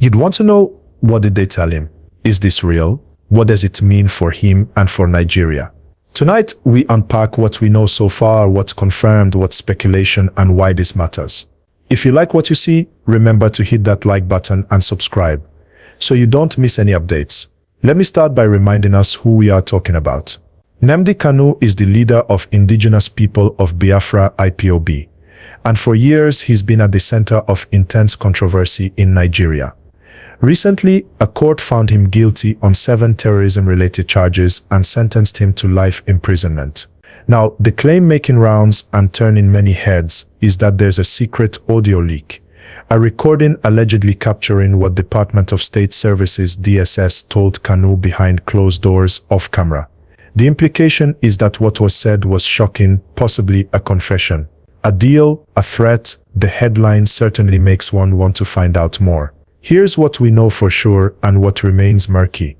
You'd want to know, what did they tell him? Is this real? What does it mean for him and for Nigeria? Tonight, we unpack what we know so far, what's confirmed, what's speculation, and why this matters. If you like what you see, remember to hit that like button and subscribe, so you don't miss any updates. Let me start by reminding us who we are talking about. Nnamdi Kanu is the leader of indigenous people of Biafra IPOB, and for years he's been at the center of intense controversy in Nigeria. Recently, a court found him guilty on 7 terrorism-related charges and sentenced him to life imprisonment. Now, the claim making rounds and turning many heads is that there's a secret audio leak, a recording allegedly capturing what Department of State Services DSS told Kanu behind closed doors off camera. The implication is that what was said was shocking, possibly a confession. A deal, a threat. The headline certainly makes one want to find out more. Here's what we know for sure and what remains murky.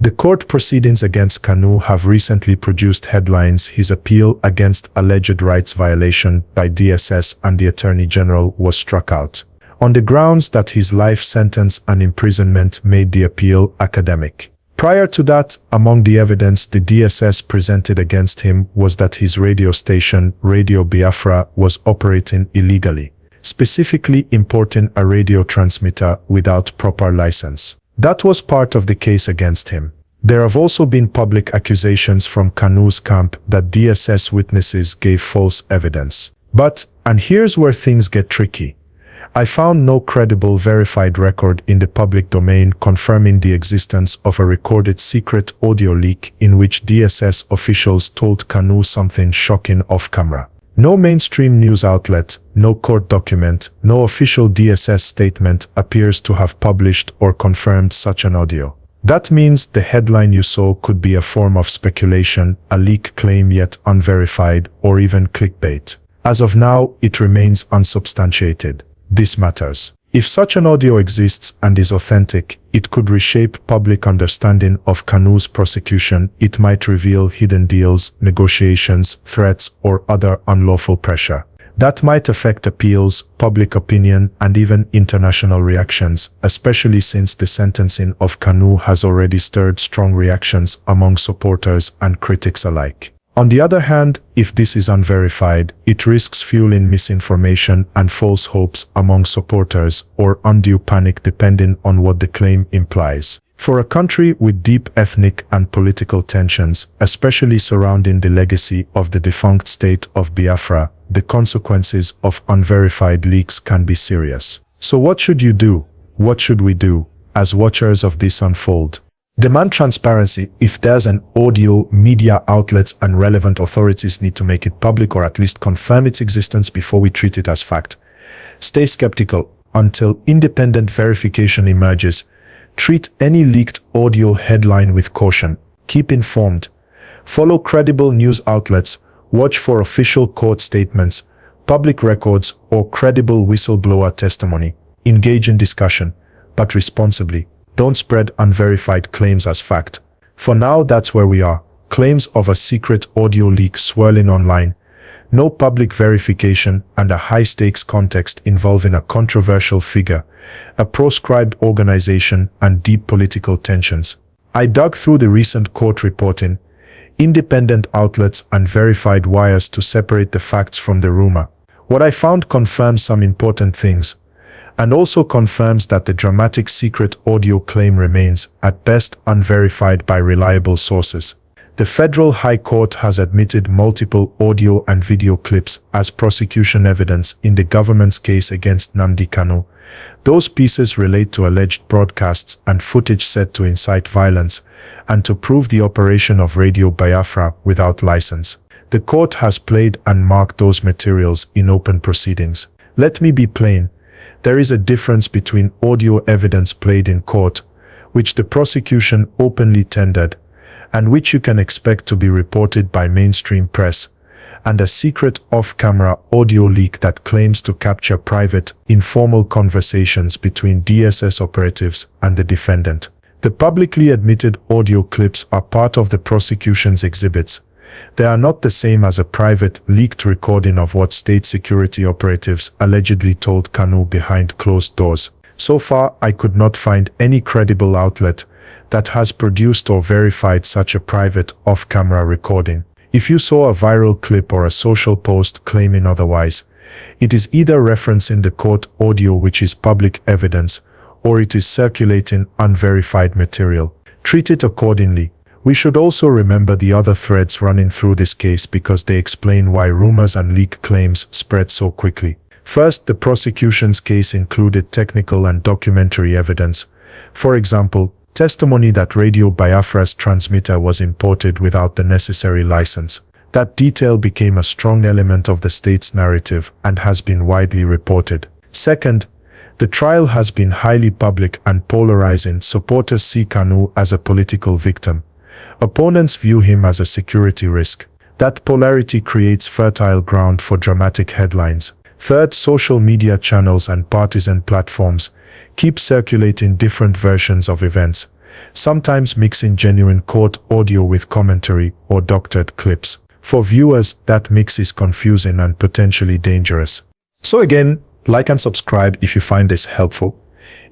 The court proceedings against Kanu have recently produced headlines. His appeal against alleged rights violation by DSS and the Attorney General was struck out, on the grounds that his life sentence and imprisonment made the appeal academic. Prior to that, among the evidence the DSS presented against him was that his radio station, Radio Biafra, was operating illegally, specifically importing a radio transmitter without proper license. That was part of the case against him. There have also been public accusations from Kanu's camp that DSS witnesses gave false evidence. But, and here's where things get tricky, I found no credible verified record in the public domain confirming the existence of a recorded secret audio leak in which DSS officials told Kanu something shocking off camera. No mainstream news outlet, no court document, no official DSS statement appears to have published or confirmed such an audio. That means the headline you saw could be a form of speculation, a leak claim yet unverified, or even clickbait. As of now, it remains unsubstantiated. This matters. If such an audio exists and is authentic, it could reshape public understanding of Kanu's prosecution. It might reveal hidden deals, negotiations, threats, or other unlawful pressure. That might affect appeals, public opinion, and even international reactions, especially since the sentencing of Kanu has already stirred strong reactions among supporters and critics alike. On the other hand, if this is unverified, it risks fueling misinformation and false hopes among supporters, or undue panic depending on what the claim implies. For a country with deep ethnic and political tensions, especially surrounding the legacy of the defunct state of Biafra, the consequences of unverified leaks can be serious. So what should you do? What should we do as watchers of this unfold? Demand transparency. If there's an audio, media outlets and relevant authorities need to make it public or at least confirm its existence before we treat it as fact. Stay skeptical until independent verification emerges. Treat any leaked audio headline with caution. Keep informed. Follow credible news outlets. Watch for official court statements, public records, or credible whistleblower testimony. Engage in discussion, but responsibly. Don't spread unverified claims as fact. For now, that's where we are. Claims of a secret audio leak swirling online, no public verification, and a high-stakes context involving a controversial figure, a proscribed organization, and deep political tensions. I dug through the recent court reporting, independent outlets, and verified wires to separate the facts from the rumor. What I found confirms some important things, and also confirms that the dramatic secret audio claim remains, at best, unverified by reliable sources. The Federal High Court has admitted multiple audio and video clips as prosecution evidence in the government's case against Nnamdi Kanu. Those pieces relate to alleged broadcasts and footage said to incite violence and to prove the operation of Radio Biafra without license. The court has played and marked those materials in open proceedings. Let me be plain. There is a difference between audio evidence played in court, which the prosecution openly tendered, and which you can expect to be reported by mainstream press, and a secret off-camera audio leak that claims to capture private, informal conversations between DSS operatives and the defendant. The publicly admitted audio clips are part of the prosecution's exhibits. They are not the same as a private, leaked recording of what state security operatives allegedly told Kanu behind closed doors. So far, I could not find any credible outlet that has produced or verified such a private off-camera recording. If you saw a viral clip or a social post claiming otherwise, it is either referencing the court audio, which is public evidence, or it is circulating unverified material. Treat it accordingly. We should also remember the other threads running through this case because they explain why rumors and leak claims spread so quickly. First, the prosecution's case included technical and documentary evidence. For example, testimony that Radio Biafra's transmitter was imported without the necessary license. That detail became a strong element of the state's narrative and has been widely reported. Second, the trial has been highly public and polarizing. Supporters see Kanu as a political victim. Opponents view him as a security risk. That polarity creates fertile ground for dramatic headlines. Third, social media channels and partisan platforms keep circulating different versions of events, sometimes mixing genuine court audio with commentary or doctored clips. For viewers, that mix is confusing and potentially dangerous. So again, like and subscribe if you find this helpful.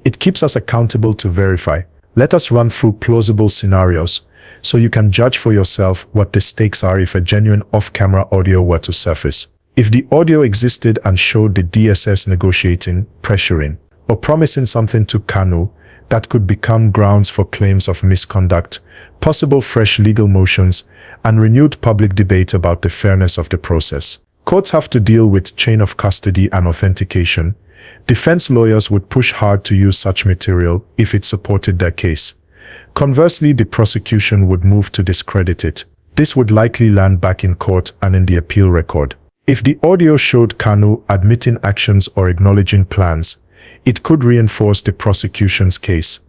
It keeps us accountable to verify. Let us run through plausible scenarios so you can judge for yourself what the stakes are if a genuine off-camera audio were to surface. If the audio existed and showed the DSS negotiating, pressuring, or promising something to Kanu that could become grounds for claims of misconduct, possible fresh legal motions, and renewed public debate about the fairness of the process. Courts have to deal with chain of custody and authentication. Defense lawyers would push hard to use such material if it supported their case. Conversely, the prosecution would move to discredit it. This would likely land back in court and in the appeal record. If the audio showed Kanu admitting actions or acknowledging plans, it could reinforce the prosecution's case,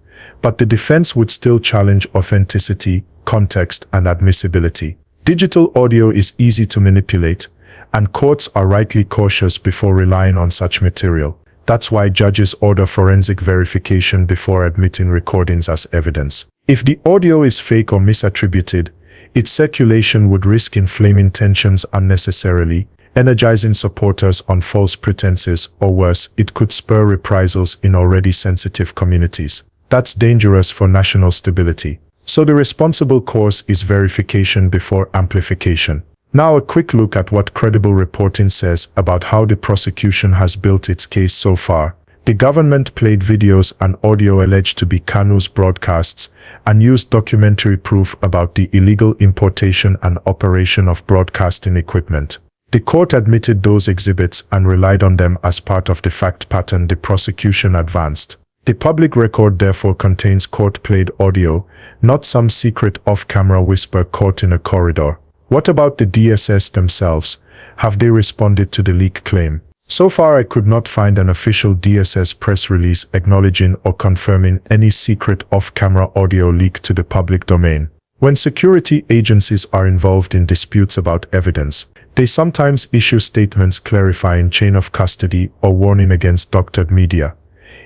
but the defense would still challenge authenticity, context, and admissibility. Digital audio is easy to manipulate, and courts are rightly cautious before relying on such material. That's why judges order forensic verification before admitting recordings as evidence. If the audio is fake or misattributed, its circulation would risk inflaming tensions unnecessarily, energizing supporters on false pretenses, or worse, it could spur reprisals in already sensitive communities. That's dangerous for national stability. So the responsible course is verification before amplification. Now a quick look at what credible reporting says about how the prosecution has built its case so far. The government played videos and audio alleged to be Kanu's broadcasts and used documentary proof about the illegal importation and operation of broadcasting equipment. The court admitted those exhibits and relied on them as part of the fact pattern the prosecution advanced. The public record therefore contains court-played audio, not some secret off-camera whisper caught in a corridor. What about the DSS themselves? Have they responded to the leak claim? So far I could not find an official DSS press release acknowledging or confirming any secret off-camera audio leak to the public domain. When security agencies are involved in disputes about evidence, they sometimes issue statements clarifying chain of custody or warning against doctored media.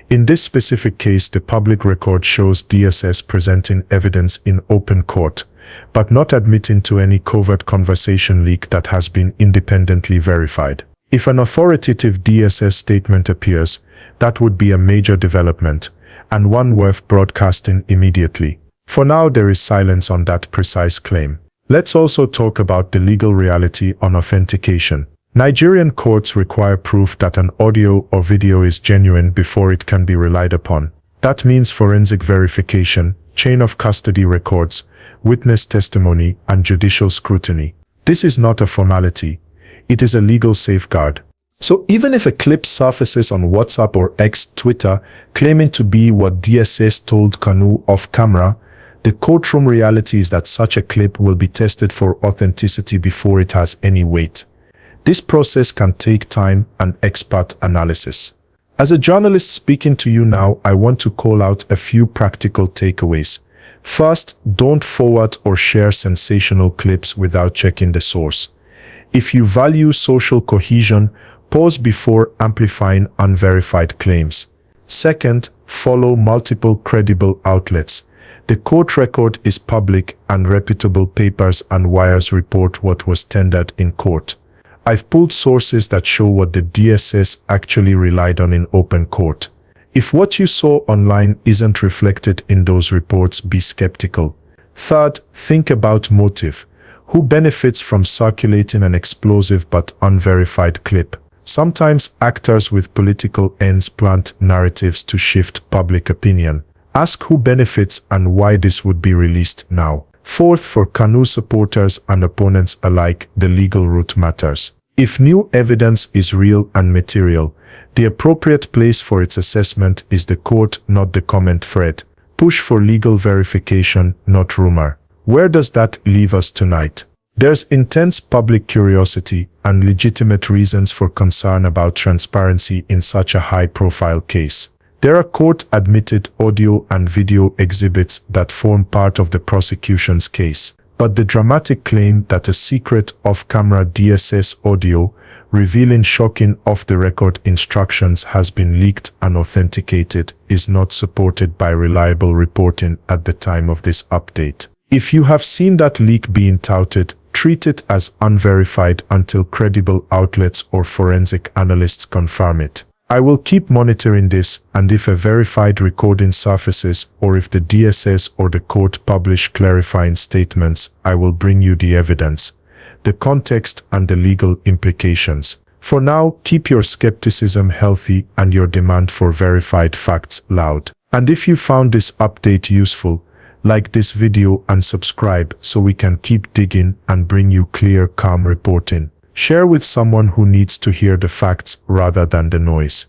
In this specific case, the public record shows DSS presenting evidence in open court, but not admitting to any covert conversation leak that has been independently verified. If an authoritative DSS statement appears, that would be a major development, and one worth broadcasting immediately. For now, there is silence on that precise claim. Let's also talk about the legal reality on authentication. Nigerian courts require proof that an audio or video is genuine before it can be relied upon. That means forensic verification, chain of custody records, witness testimony, and judicial scrutiny. This is not a formality. It is a legal safeguard. So even if a clip surfaces on WhatsApp or X Twitter claiming to be what DSS told Kanu off camera, the courtroom reality is that such a clip will be tested for authenticity before it has any weight. This process can take time and expert analysis. As a journalist speaking to you now, I want to call out a few practical takeaways. First, don't forward or share sensational clips without checking the source. If you value social cohesion, pause before amplifying unverified claims. Second, follow multiple credible outlets. The court record is public and reputable papers and wires report what was tendered in court. I've pulled sources that show what the DSS actually relied on in open court. If what you saw online isn't reflected in those reports, be skeptical. Third, think about motive. Who benefits from circulating an explosive but unverified clip? Sometimes actors with political ends plant narratives to shift public opinion. Ask who benefits and why this would be released now. Fourth, for Kanu supporters and opponents alike, the legal route matters. If new evidence is real and material, the appropriate place for its assessment is the court, not the comment thread. Push for legal verification, not rumor. Where does that leave us tonight? There's intense public curiosity and legitimate reasons for concern about transparency in such a high-profile case. There are court-admitted audio and video exhibits that form part of the prosecution's case. But the dramatic claim that a secret off-camera DSS audio revealing shocking off-the-record instructions has been leaked and authenticated is not supported by reliable reporting at the time of this update. If you have seen that leak being touted, treat it as unverified until credible outlets or forensic analysts confirm it. I will keep monitoring this, and if a verified recording surfaces or if the DSS or the court publish clarifying statements, I will bring you the evidence, the context and the legal implications. For now, keep your skepticism healthy and your demand for verified facts loud. And if you found this update useful, like this video and subscribe so we can keep digging and bring you clear, calm reporting. Share with someone who needs to hear the facts rather than the noise.